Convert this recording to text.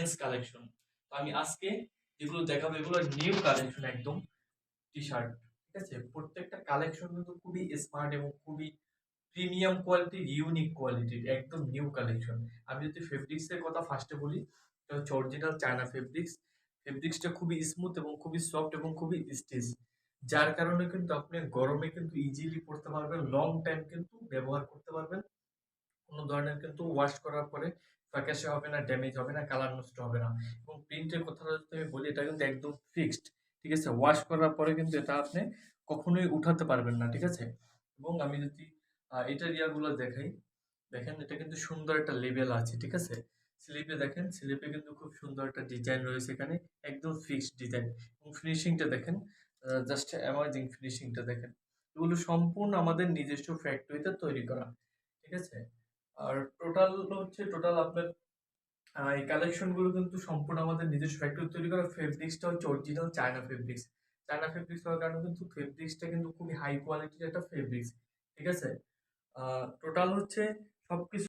Men's collection. আমি আজকে যেগুলো দেখাবো এগুলো নিউ কালেকশন একদম টি শার্ট। ঠিক আছে, প্রত্যেকটা কালেকশন কিন্তু খুবই স্মার্ট এবং খুবই প্রিমিয়াম কোয়ালিটির, ইউনিক কোয়ালিটির, একদম নিউ কালেকশন। আমি যদি ফেব্রিক্স এর কথা ফার্স্টে বলি, এটা হচ্ছে অরিজিনাল চায়না ফেব্রিক্স। ফেব্রিক্সটা খুবই স্মুথ এবং খুবই সফট এবং খুবই স্টিচ, যার কারণে কিন্তু আপনি গরমে কিন্তু ইজিলি পরতে পারবেন, লং টাইম কিন্তু ব্যবহার করতে পারবেন। কোনো ধরনের কিন্তু ওয়াশ করার পরে ফ্যাকাশে হবে না, ড্যামেজ হবে না, কালার নষ্ট হবে না। এবং প্রিন্টের কথাটা যদি আমি বলি, এটা কিন্তু একদম ফিক্সড। ঠিক আছে, ওয়াশ করার পরে কিন্তু এটা আপনি কখনোই উঠাতে পারবেন না। ঠিক আছে, এবং আমি যদি এটার ইয়াগুলো দেখাই, দেখেন এটা কিন্তু সুন্দর একটা লেবেল আছে। ঠিক আছে, স্লিপে দেখেন, স্লিপে কিন্তু খুব সুন্দর একটা ডিজাইন রয়েছে এখানে, একদম ফিক্সড ডিজাইন। এবং ফিনিশিংটা দেখেন, জাস্ট অ্যামাজিং ফিনিশিংটা দেখেন। এগুলো সম্পূর্ণ আমাদের নিজস্ব ফ্যাক্টরিতে তৈরি করা। ঠিক আছে, আর টোটাল আপনার এই কালেকশন গুলো কিন্তু সম্পূর্ণ আমাদের নিজস্ব ফ্যাক্টরি তৈরি করা। ফেব্রিক্সটা হচ্ছে original China fabrics. China fabrics হওয়ার কারণে কিন্তু ফেব্রিক্সটা কিন্তু খুবই হাই কোয়ালিটির একটা ফেব্রিক্স। ঠিক আছে, টোটাল হচ্ছে সবকিছু